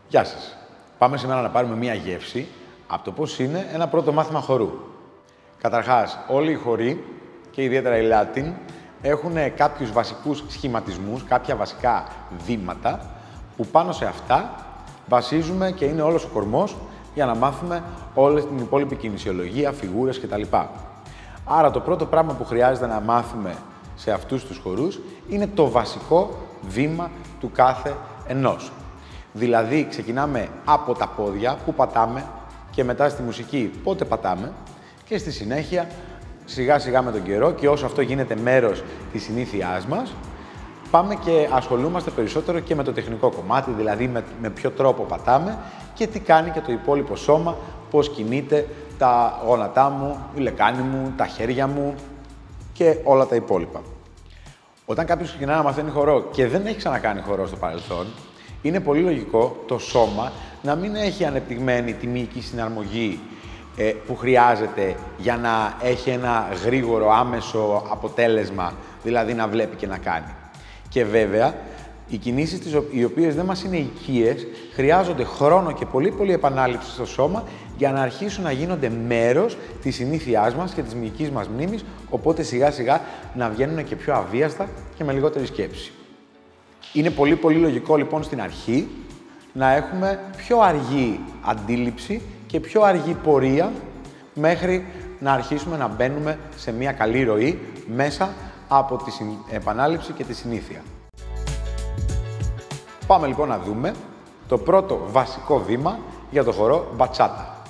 Γεια σας. Πάμε σήμερα να πάρουμε μία γεύση από το πώς είναι ένα πρώτο μάθημα χορού. Καταρχάς, όλοι οι χοροί και ιδιαίτερα οι Latin έχουν κάποιους βασικούς σχηματισμούς, κάποια βασικά βήματα που πάνω σε αυτά βασίζουμε και είναι όλος ο κορμός για να μάθουμε όλη την υπόλοιπη κινησιολογία, φιγούρες κτλ. Άρα το πρώτο πράγμα που χρειάζεται να μάθουμε σε αυτούς τους χορούς είναι το βασικό βήμα του κάθε ενός. Δηλαδή ξεκινάμε από τα πόδια που πατάμε και μετά στη μουσική πότε πατάμε και στη συνέχεια σιγά σιγά με τον καιρό και όσο αυτό γίνεται μέρος της συνήθειάς μας πάμε και ασχολούμαστε περισσότερο και με το τεχνικό κομμάτι, δηλαδή με ποιο τρόπο πατάμε και τι κάνει και το υπόλοιπο σώμα, πώς κινείται τα γόνατά μου, η λεκάνη μου, τα χέρια μου και όλα τα υπόλοιπα. Όταν κάποιος ξεκινά να μαθαίνει χορό και δεν έχει ξανακάνει χορό στο παρελθόν, είναι πολύ λογικό το σώμα να μην έχει ανεπτυγμένη τη μυϊκή συναρμογή που χρειάζεται για να έχει ένα γρήγορο, άμεσο αποτέλεσμα, δηλαδή να βλέπει και να κάνει. Και βέβαια, οι κινήσεις οι οποίες δεν μας είναι οικίες χρειάζονται χρόνο και πολύ επανάληψη στο σώμα για να αρχίσουν να γίνονται μέρος της συνήθειάς μας και της μυϊκής μας μνήμης, οπότε σιγά σιγά να βγαίνουν και πιο αβίαστα και με λιγότερη σκέψη. Είναι πολύ λογικό λοιπόν στην αρχή να έχουμε πιο αργή αντίληψη και πιο αργή πορεία μέχρι να αρχίσουμε να μπαίνουμε σε μια καλή ροή μέσα από τη επανάληψη και τη συνήθεια. Πάμε λοιπόν να δούμε το πρώτο βασικό βήμα για το χορό μπατσάτα.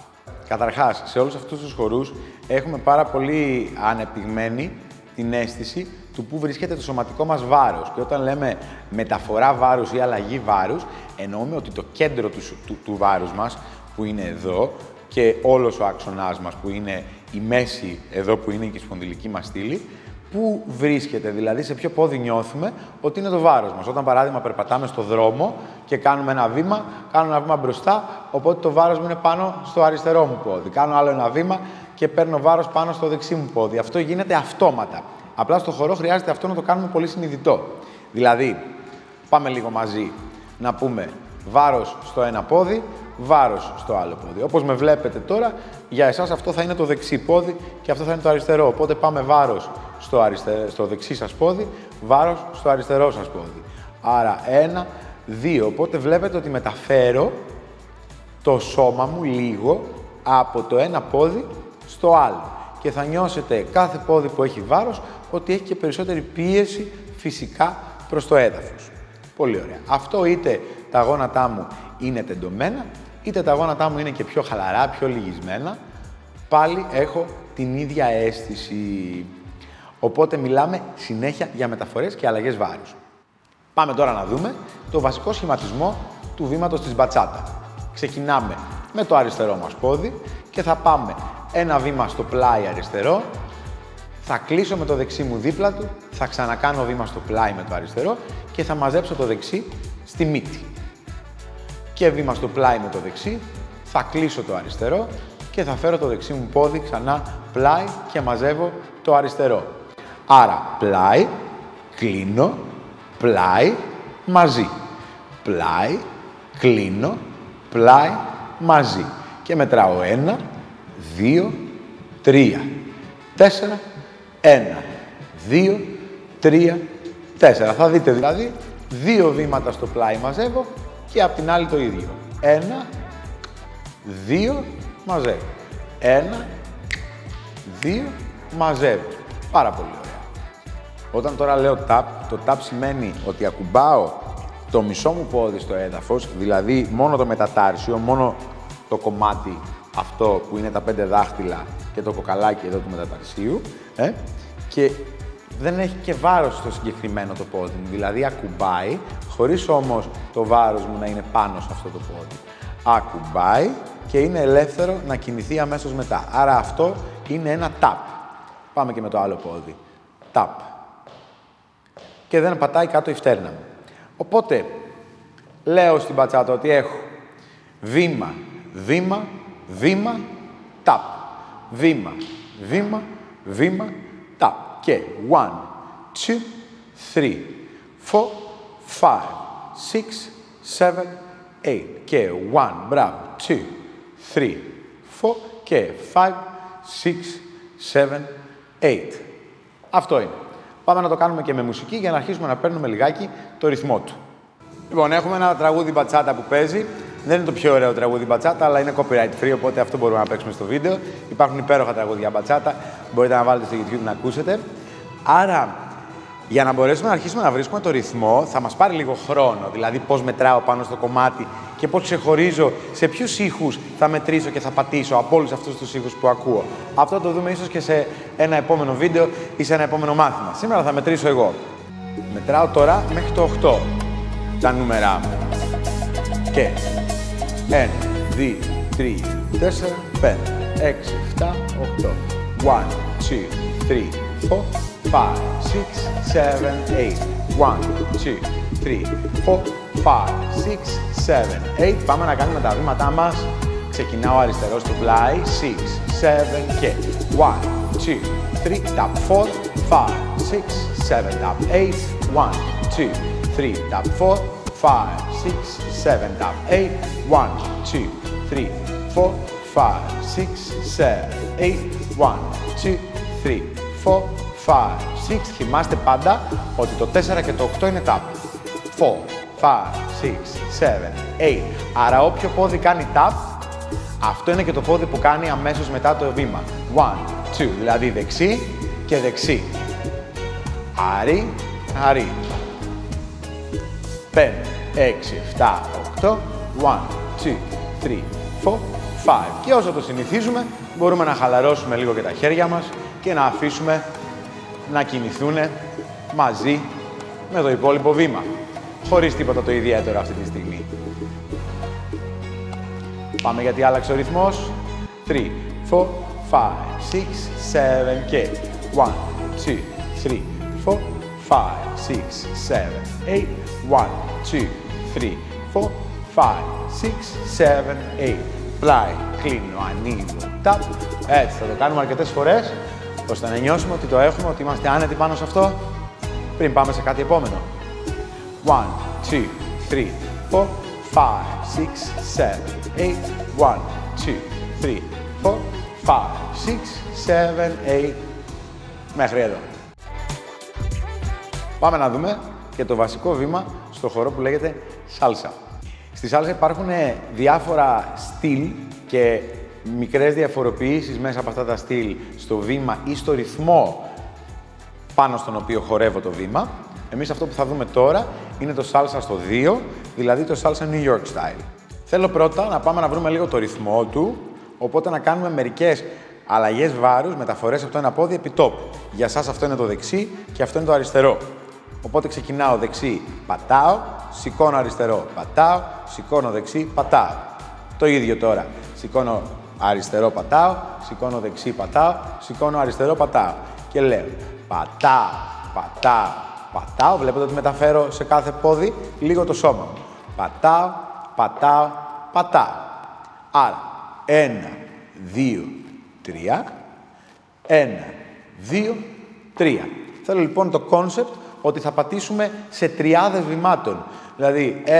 Καταρχάς, σε όλους αυτούς τους χορούς έχουμε πάρα πολύ ανεπτυγμένη την αίσθηση του πού βρίσκεται το σωματικό μας βάρος. Και όταν λέμε μεταφορά βάρους ή αλλαγή βάρους, εννοούμε ότι το κέντρο του βάρους μας, που είναι εδώ, και όλος ο άξονάς μας, που είναι η μέση εδώ, που είναι και η σπονδυλική μας στήλη, πού βρίσκεται, δηλαδή σε ποιο πόδι νιώθουμε ότι είναι το βάρος μας. Όταν, παράδειγμα, περπατάμε στο δρόμο και κάνουμε ένα βήμα μπροστά, οπότε το βάρος μου είναι πάνω στο αριστερό μου πόδι. Κάνω άλλο ένα βήμα και παίρνω βάρος πάνω στο δεξί μου πόδι. Αυτό γίνεται αυτόματα. Απλά στο χορό χρειάζεται αυτό να το κάνουμε πολύ συνειδητό. Δηλαδή, πάμε λίγο μαζί να πούμε βάρος στο ένα πόδι, βάρος στο άλλο πόδι. Όπως με βλέπετε τώρα, για εσάς αυτό θα είναι το δεξί πόδι και αυτό θα είναι το αριστερό. Οπότε πάμε βάρος στο δεξί σας πόδι, βάρος στο αριστερό σας πόδι. Άρα 1, 2. Οπότε βλέπετε ότι μεταφέρω το σώμα μου λίγο από το ένα πόδι στο άλλο. Και θα νιώσετε κάθε πόδι που έχει βάρος ότι έχει και περισσότερη πίεση φυσικά προς το έδαφος. Πολύ ωραία. Αυτό είτε τα γόνατά μου είναι τεντωμένα, είτε τα γόνατά μου είναι και πιο χαλαρά, πιο λυγισμένα. Πάλι έχω την ίδια αίσθηση. Οπότε μιλάμε συνέχεια για μεταφορές και αλλαγές βάρους. Πάμε τώρα να δούμε το βασικό σχηματισμό του βήματος της μπατσάτα. Ξεκινάμε με το αριστερό μας πόδι και θα πάμε ένα βήμα στο πλάι αριστερό, θα κλείσω με το δεξί μου δίπλα του, θα ξανακάνω βήμα στο πλάι με το αριστερό και θα μαζέψω το δεξί στη μύτη. Και βήμα στο πλάι με το δεξί, θα κλείσω το αριστερό και θα φέρω το δεξί μου πόδι ξανά πλάι και μαζεύω το αριστερό. Άρα πλάι, κλείνω, πλάι, μαζί. Πλάι, κλείνω, πλάι, μαζί. Και μετράω 1, 2, 3, 4, 1, 2, 3, 4. Θα δείτε δηλαδή 2 βήματα στο πλάι μαζεύω και απ' την άλλη το ίδιο. 1, 2, μαζεύω. 1, 2, μαζεύω. Πάρα πολύ ωραία. Όταν τώρα λέω tap, το tap σημαίνει ότι ακουμπάω το μισό μου πόδι στο έδαφος, δηλαδή μόνο το μετατάρσιο, μόνο το κομμάτι αυτό που είναι τα 5 δάχτυλα και το κοκαλάκι εδώ του μεταταρσίου και δεν έχει και βάρος στο συγκεκριμένο το πόδι μου, δηλαδή ακουμπάει, χωρίς όμως το βάρος μου να είναι πάνω σε αυτό το πόδι. Ακουμπάει και είναι ελεύθερο να κινηθεί αμέσως μετά. Άρα αυτό είναι ένα tap. Πάμε και με το άλλο πόδι. Tap. Και δεν πατάει κάτω η φτέρνα μου. Οπότε, λέω στην μπατσάτα ότι έχω βήμα, βήμα, βήμα, tap. Βήμα, βήμα, βήμα, tap. Και 1, 2, 3, 4, 5, 6, 7, 8 και 1, μπράβο, 2, 3, 4 και 5, 6, 7, 8. Αυτό είναι. Πάμε να το κάνουμε και με μουσική για να αρχίσουμε να παίρνουμε λιγάκι το ρυθμό του. Λοιπόν, έχουμε ένα τραγούδι μπατσάτα που παίζει. Δεν είναι το πιο ωραίο τραγούδι μπατσάτα, αλλά είναι copyright free, οπότε αυτό μπορούμε να παίξουμε στο βίντεο. Υπάρχουν υπέροχα τραγούδια μπατσάτα, μπορείτε να βάλετε στο YouTube να ακούσετε. Άρα, για να μπορέσουμε να αρχίσουμε να βρίσκουμε το ρυθμό, θα μας πάρει λίγο χρόνο. Δηλαδή, πώς μετράω πάνω στο κομμάτι και πώς ξεχωρίζω σε ποιους ήχους θα μετρήσω και θα πατήσω από όλους αυτούς τους ήχους που ακούω. Αυτό θα το δούμε ίσως και σε ένα επόμενο βίντεο ή σε ένα επόμενο μάθημα. Σήμερα θα μετρήσω εγώ. Μετράω τώρα μέχρι το 8 τα νούμερα μου. Και 1, 2, 3, 4, 5, 6, 7, 8. 1, 2, 3, 4, 5, 6, 7, 8. 1, 2, 3, 4, 5, 6, 7, 8. Πάμε να κάνουμε τα βήματά μας. Ξεκινάω αριστερό στο πλάι. 6, 7 και 1, 2, 3, tap 4, 5, 6, 7, tap 8. 1, 2, 3, tap 4, 5, 6, 7, tap 8. 1, 2, 3, 4, 5, 6, 7, 8. 1, 2, 3, 4, 5, 6. Θυμάστε πάντα ότι το 4 και το 8 είναι tap. 4, 5, 6, 7, 8. Άρα όποιο πόδι κάνει tap, αυτό είναι και το πόδι που κάνει αμέσως μετά το βήμα. 1, 2, δηλαδή δεξί και δεξί. Άρι, άρι. 5, 6, 7, 8. 1, 2, 3, 4, 5. Και όσο το συνηθίζουμε, μπορούμε να χαλαρώσουμε λίγο και τα χέρια μας και να αφήσουμε να κινηθούν μαζί με το υπόλοιπο βήμα. Χωρίς τίποτα το ιδιαίτερο αυτή τη στιγμή. Πάμε γιατί άλλαξε ο ρυθμός. 3, 4, 5, 6, 7 και 1, 2, 3, 4, 5, 6, 7, 8. 1, 2, 3, 4, 5, 6, 7, 8. Πλάι, κλείνω, ανοίγω, tap. Έτσι, θα το κάνουμε αρκετές φορές, ώστε να νιώσουμε ότι το έχουμε, ότι είμαστε άνετοι πάνω σε αυτό, πριν πάμε σε κάτι επόμενο. 1, 2, 3, 4, 5, 6, 7, 8. 1, 2, 3, 4, 5, 6, 7, 8. Μέχρι εδώ. Πάμε να δούμε και το βασικό βήμα στο χορό που λέγεται σάλσα. Στη σάλσα υπάρχουν διάφορα στυλ και μικρές διαφοροποιήσεις μέσα από αυτά τα στυλ στο βήμα ή στο ρυθμό πάνω στον οποίο χορεύω το βήμα. Εμείς αυτό που θα δούμε τώρα είναι το σάλσα στο 2, δηλαδή το σάλσα New York style. Θέλω πρώτα να πάμε να βρούμε λίγο το ρυθμό του, οπότε να κάνουμε μερικές αλλαγές βάρους, μεταφορές από το ένα πόδι επί τόπου. Για σας αυτό είναι το δεξί και αυτό είναι το αριστερό. Οπότε ξεκινάω δεξί, πατάω, σηκώνω αριστερό, πατάω, σηκώνω δεξί, πατάω. Το ίδιο τώρα. Σηκώνω αριστερό, πατάω, σηκώνω δεξί, πατάω, σηκώνω αριστερό, πατάω. Και λέω πατάω, πατάω, πατάω. Βλέπετε ότι μεταφέρω σε κάθε πόδι λίγο το σώμα μου. Πατάω, πατάω, πατάω. Άρα, 1, 2, 3, 1, 2, 3. Θέλω λοιπόν το concept ότι θα πατήσουμε σε τριάδες βημάτων. Δηλαδή 1,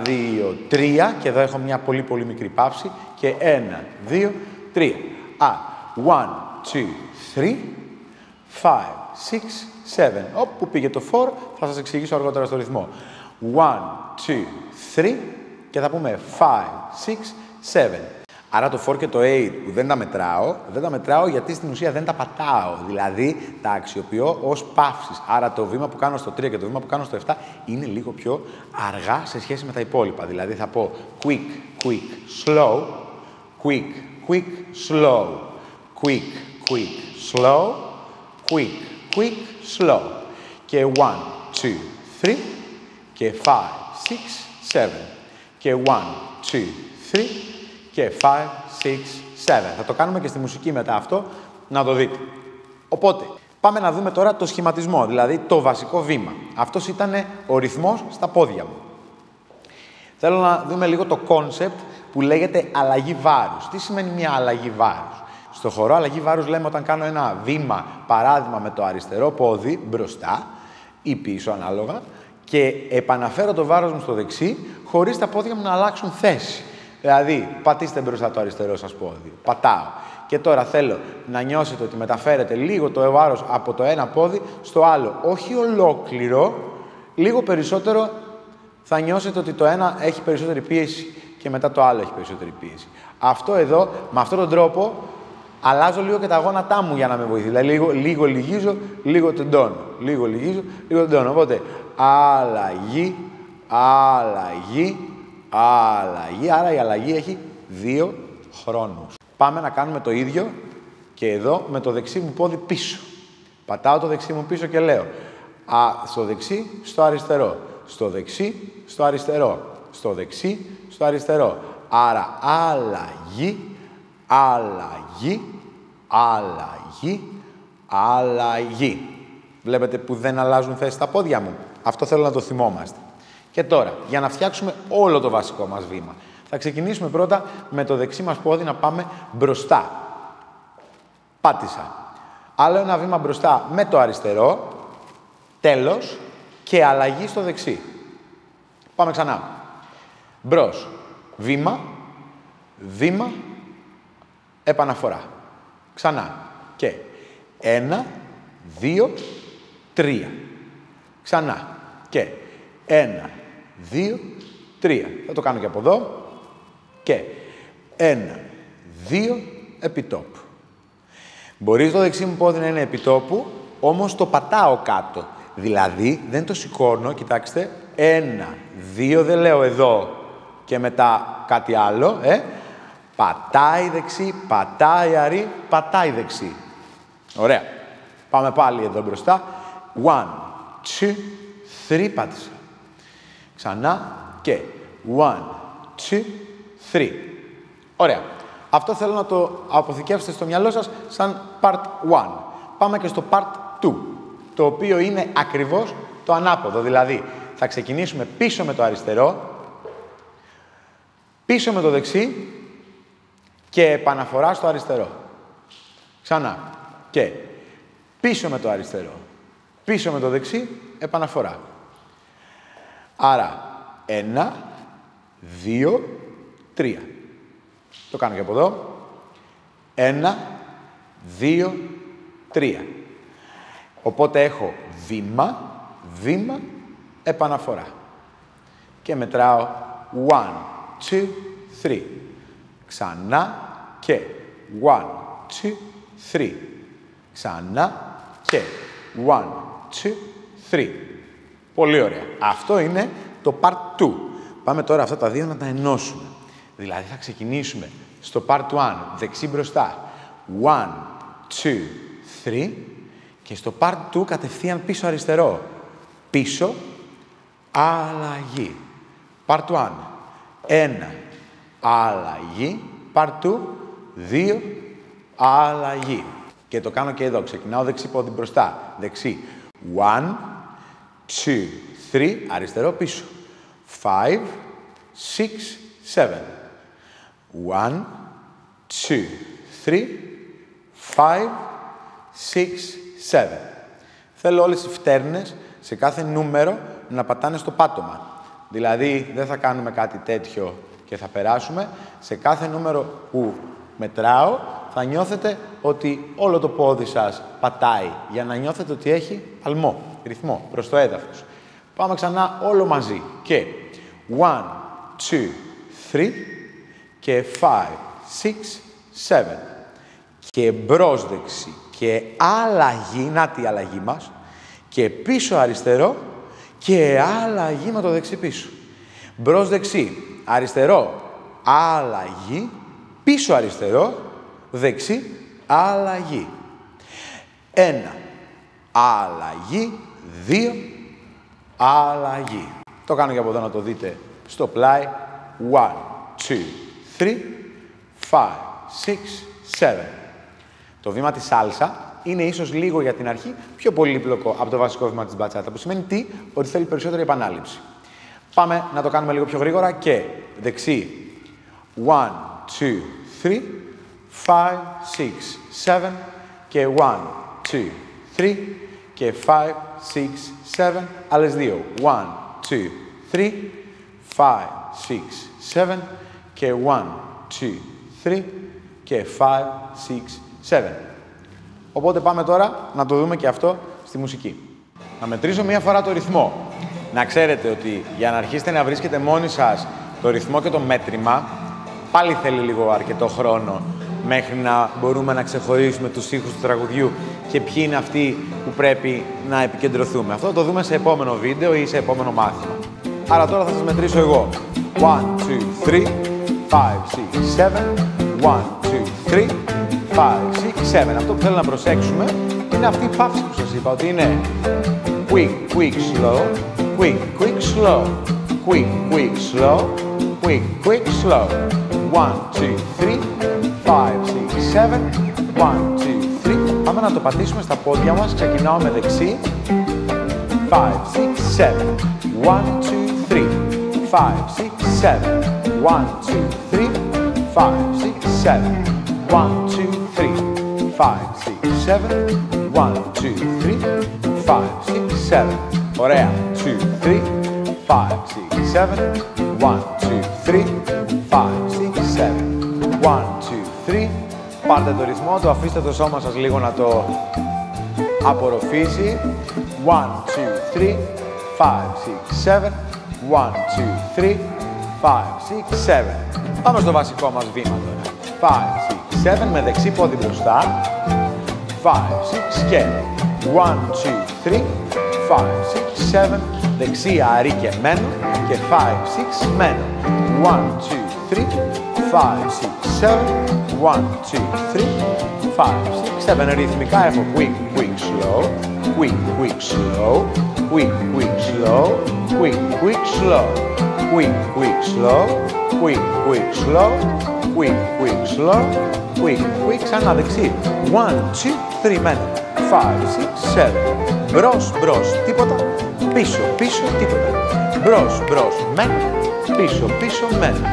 2, 3 και εδώ έχω μια πολύ πολύ μικρή παύση και 1, 2, 3. 1, 2, 3, 5, 6, 7. Όπου πήγε το 4 θα σας εξηγήσω αργότερα στο ρυθμό. 1, 2, 3 και θα πούμε 5, 6, 7. Άρα το 4 και το 8 που δεν τα μετράω γιατί στην ουσία δεν τα πατάω. Δηλαδή τα αξιοποιώ ως παύσεις. Άρα το βήμα που κάνω στο 3 και το βήμα που κάνω στο 7 είναι λίγο πιο αργά σε σχέση με τα υπόλοιπα. Δηλαδή θα πω quick, quick, slow, quick, quick, slow, quick, quick, slow, quick, quick, slow. Και 1, 2, 3 και 5, 6, 7. Και 1, 2, 3 και 5, 6, 7. Θα το κάνουμε και στη μουσική μετά αυτό, να το δείτε. Οπότε, πάμε να δούμε τώρα το σχηματισμό, δηλαδή το βασικό βήμα. Αυτός ήταν ο ρυθμός στα πόδια μου. Θέλω να δούμε λίγο το concept που λέγεται αλλαγή βάρους. Τι σημαίνει μια αλλαγή βάρους? Στο χορό αλλαγή βάρους λέμε όταν κάνω ένα βήμα, παράδειγμα με το αριστερό πόδι μπροστά ή πίσω ανάλογα και επαναφέρω το βάρος μου στο δεξί, χωρίς τα πόδια μου να αλλάξουν θέση. Δηλαδή, πατήστε μπροστά το αριστερό σας πόδι. Πατάω. Και τώρα θέλω να νιώσετε ότι μεταφέρετε λίγο το βάρος από το ένα πόδι στο άλλο. Όχι ολόκληρο, λίγο περισσότερο θα νιώσετε ότι το ένα έχει περισσότερη πίεση και μετά το άλλο έχει περισσότερη πίεση. Αυτό εδώ, με αυτόν τον τρόπο, αλλάζω λίγο και τα γόνατά μου για να με βοηθήσει. Δηλαδή, λίγο λυγίζω, λίγο τεντώνω. Λίγο λυγίζω, λίγο τεντώνω. Οπότε, αλλαγή, αλλαγή, αλλαγή. Άρα η αλλαγή έχει 2 χρόνους. Πάμε να κάνουμε το ίδιο και εδώ με το δεξί μου πόδι πίσω. Πατάω το δεξί μου πίσω και λέω στο δεξί, στο αριστερό. Στο δεξί, στο αριστερό. Στο δεξί, στο αριστερό. Άρα αλλαγή, αλλαγή, αλλαγή, αλλαγή. Βλέπετε που δεν αλλάζουν θέση τα πόδια μου. Αυτό θέλω να το θυμόμαστε. Και τώρα, για να φτιάξουμε όλο το βασικό μας βήμα, θα ξεκινήσουμε πρώτα με το δεξί μας πόδι να πάμε μπροστά. Πάτησα. Άλλο ένα βήμα μπροστά με το αριστερό. Τέλος. Και αλλαγή στο δεξί. Πάμε ξανά. Μπρος. Βήμα. Βήμα. Επαναφορά. Ξανά. Και 1, 2, 3. Ξανά. Και 1, 2, 3. Θα το κάνω και από εδώ. Και 1, 2, επιτόπου. Μπορεί το δεξί μου πόδι να είναι επιτόπου, όμως το πατάω κάτω. Δηλαδή, δεν το σηκώνω, κοιτάξτε, 1, 2, δεν λέω εδώ και μετά κάτι άλλο, Πατάει δεξί, πατάει αρή, πατάει δεξί. Ωραία. Πάμε πάλι εδώ μπροστά. 1, 2, 3, πάτησα. Ξανά και 1, 2, 3. Ωραία. Αυτό θέλω να το αποθηκεύσετε στο μυαλό σας σαν part 1. Πάμε και στο part 2, το οποίο είναι ακριβώς το ανάποδο. Δηλαδή, θα ξεκινήσουμε πίσω με το αριστερό, πίσω με το δεξί και επαναφορά στο αριστερό. Ξανά. Και πίσω με το αριστερό, πίσω με το δεξί, επαναφορά. Άρα, 1, 2, 3. Το κάνω και από εδώ. 1, 2, 3. Οπότε έχω βήμα, βήμα, επαναφορά. Και μετράω 1, 2, 3. Ξανά και 1, 2, 3. Ξανά και 1, 2, 3. Πολύ ωραία. Αυτό είναι το part 2. Πάμε τώρα αυτά τα δύο να τα ενώσουμε. Δηλαδή θα ξεκινήσουμε στο part 1, δεξί μπροστά. 1, 2, 3. Και στο part 2 κατευθείαν πίσω αριστερό. Πίσω, αλλαγή. Part 1, 1, αλλαγή. Part 2, 2, αλλαγή. Και το κάνω και εδώ. Ξεκινάω δεξί πόδι μπροστά. Δεξί. 1, 2, 3. Αριστερό πίσω. 5, 6, 7. 1, 2, 3, 5, 6, 7. Θέλω όλες οι φτέρνες σε κάθε νούμερο να πατάνε στο πάτωμα. Δηλαδή, δεν θα κάνουμε κάτι τέτοιο και θα περάσουμε. Σε κάθε νούμερο που μετράω, θα νιώθετε ότι όλο το πόδι σας πατάει, για να νιώθετε ότι έχει παλμό, ρυθμό, προς το έδαφος. Πάμε ξανά όλο μαζί. Και 1, 2, 3 και 5, 6, 7. Και μπρος δεξί. Και αλλαγή, να τη αλλαγή μας. Και πίσω αριστερό και αλλαγή με το δεξί πίσω. Μπρος δεξί, αριστερό, αλλαγή, πίσω αριστερό, δεξί, αλλαγή. 1, αλλαγή, 2, αλλαγή. Το κάνω και από εδώ να το δείτε στο πλάι. 1, 2, 3, 5, 6, 7. Το βήμα της σάλσα είναι ίσως λίγο για την αρχή πιο πολύπλοκο από το βασικό βήμα της μπατσάτα, που σημαίνει τι? Ότι θέλει περισσότερη επανάληψη. Πάμε να το κάνουμε λίγο πιο γρήγορα και δεξί. 1, 2, 3, 5, 6, 7 και 1, 2, 3 και 5, 6, 7. Άλλες δύο. 1, 2, 3, 5, 6, 7 και 1, 2, 3 και 5, 6, 7. Οπότε πάμε τώρα να το δούμε και αυτό στη μουσική. Να μετρήσω μία φορά το ρυθμό. Να ξέρετε ότι για να αρχίσετε να βρίσκετε μόνοι σας το ρυθμό και το μέτρημα, πάλι θέλει λίγο αρκετό χρόνο μέχρι να μπορούμε να ξεχωρίσουμε τους ήχους του τραγουδιού και ποιοι είναι αυτοί που πρέπει να επικεντρωθούμε. Αυτό θα το δούμε σε επόμενο βίντεο ή σε επόμενο μάθημα. Άρα τώρα θα σας μετρήσω εγώ. 1, 2, 3, 5, 6, 7. 1, 2, 3, 5, 6, 7. Αυτό που θέλω να προσέξουμε είναι αυτή η παύση που σας είπα, ότι είναι quick, quick, slow, quick, quick, slow, quick, quick, slow, quick, quick, slow. 1, 2, 3, 5, 6, 7. 1, 2, 3. Πάμε να το πατήσουμε στα πόδια μας. Ξεκινάω με δεξί. 5, 6, 7. 1, 2, 3. 5, 6, 7. 1, 2, 3. 5, 6, 7. 1, 2, 3. 5, 6, 7. 1, 2, 3. 5, 6, 7. Ωραία. 2, 3. 5, 6, 7. 1, 2, 3. 5, 6, 7. 1, 2, 3. Πάρτε το ρυθμό του, αφήστε το σώμα σας λίγο να το απορροφήσει. 1, 2, 3. 5, 6, 7. 1, 2, 3. 5, 6, 7. Πάμε στο βασικό μας βήμα τώρα. 5, 6, 7 με δεξί πόδι μπροστά. 5, 6 και 1, 2, 3. 5, 6, 7. Δεξί αρί και μένω και 5, 6 μένω. 1, 2, 3. 5, 6, 7. 1, 2, 3. 5, 6, 7. Ρυθμικά έχω quick, quick, slow. Quick, quick, slow. Quick, quick, slow. Quick, quick, slow. Quick, quick, slow. Quick, quick, slow. Quick, quick, slow. Quick, quick, ξανά δεξί. 1, 2, 3, μένω. 5, 6, 7. Μπρος, μπρος, τίποτα. Πίσω, πίσω, τίποτα. Μπρος, μπρος, μένω. Πίσω, πίσω, μένω.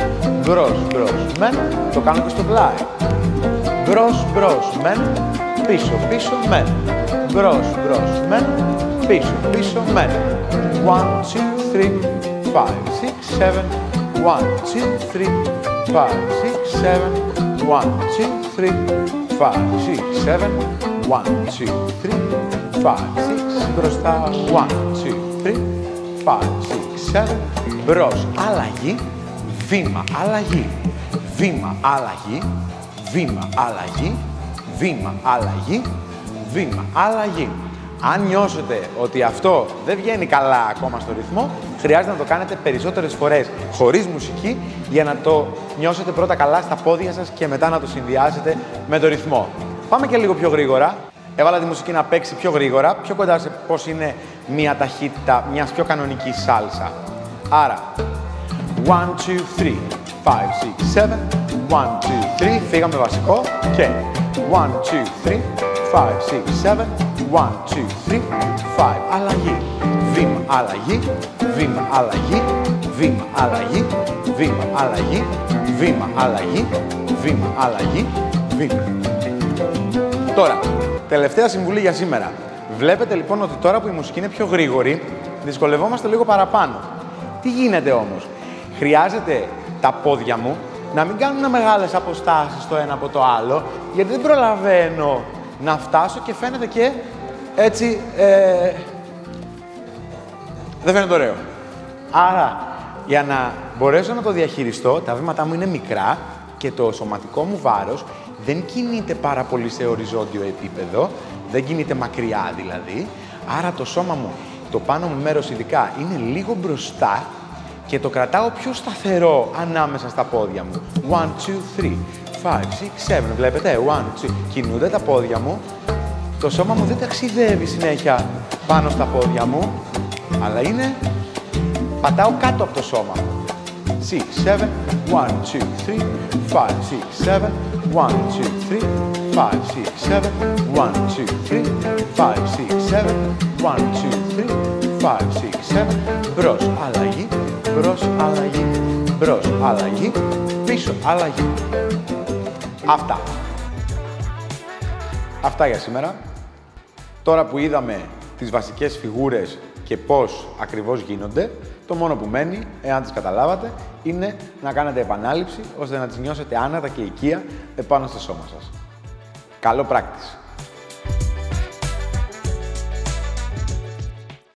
Μπρος, μπρος, μένω. Το κάνω και στο πλάι. Μπρος, μπρος, μένω. Πίσω, πίσω, μένω. Μπρος, μπρος, μένω. Πίσω, πίσω, μένω. 1, 2, 3, 5, 6, 7. 1, 2, 3, 5, 6, 7. 1, 2, 3, 5, 6, 7. 1, 2, 3, 5, 6. Μπροστά. 1, 2, 3, 5, 6, 7. Μπρος, αλλαγή. Βήμα, αλλαγή. Βήμα, αλλαγή. Βήμα, αλλαγή. Βήμα, αλλαγή. Βήμα, αλλαγή. Αν νιώσετε ότι αυτό δεν βγαίνει καλά ακόμα στο ρυθμό, χρειάζεται να το κάνετε περισσότερες φορές χωρίς μουσική για να το νιώσετε πρώτα καλά στα πόδια σας και μετά να το συνδυάσετε με το ρυθμό. Πάμε και λίγο πιο γρήγορα. Έβαλα τη μουσική να παίξει πιο γρήγορα, πιο κοντά σε πώς είναι μια ταχύτητα μιας πιο κανονικής σάλσα. Άρα, 1, 2, 3, 5, 6, 7. 1, 2, 3, φύγαμε βασικό και 1, 2, 3, 5, 6, 7. 1, 2, 3, 5. Αλλαγή. Βήμα, αλλαγή. Βήμα, αλλαγή. Βήμα, αλλαγή. Βήμα, αλλαγή. Βήμα, αλλαγή. Βήμα, αλλαγή. Βήμα. Τώρα, τελευταία συμβουλή για σήμερα. Βλέπετε λοιπόν ότι τώρα που η μουσική είναι πιο γρήγορη, δυσκολευόμαστε λίγο παραπάνω. Τι γίνεται όμως? Χρειάζεται τα πόδια μου να μην κάνουν μεγάλες αποστάσεις το ένα από το άλλο, γιατί δεν προλαβαίνω να φτάσω και φαίνεται και έτσι δεν φαίνεται ωραίο. Άρα, για να μπορέσω να το διαχειριστώ, τα βήματά μου είναι μικρά και το σωματικό μου βάρος δεν κινείται πάρα πολύ σε οριζόντιο επίπεδο, δεν κινείται μακριά δηλαδή, άρα το σώμα μου, το πάνω μου μέρος ειδικά, είναι λίγο μπροστά και το κρατάω πιο σταθερό ανάμεσα στα πόδια μου. 1, 2, 3, 5, 6, 7. Βλέπετε, 1, 2. Κινούνται τα πόδια μου. Το σώμα μου δεν ταξιδεύει συνέχεια πάνω στα πόδια μου, αλλά είναι... πατάω κάτω από το σώμα μου. 6, 7, 1, 2, 3, 5, 6, 7, 1, 2, 3, 5, 6, 7, 1, 2, 3, 5, 6, 7, 1, 2, 3, 5, 6, 7, μπρος, αλλαγή, μπρος, αλλαγή, μπρος, αλλαγή, πίσω, αλλαγή. Αυτά για σήμερα. Τώρα που είδαμε τις βασικές φιγούρες και πώς ακριβώς γίνονται. Το μόνο που μένει, εάν τις καταλάβατε, είναι να κάνετε επανάληψη ώστε να τις νιώσετε άνετα και οικεία επάνω στο σώμα σας. Καλό practice!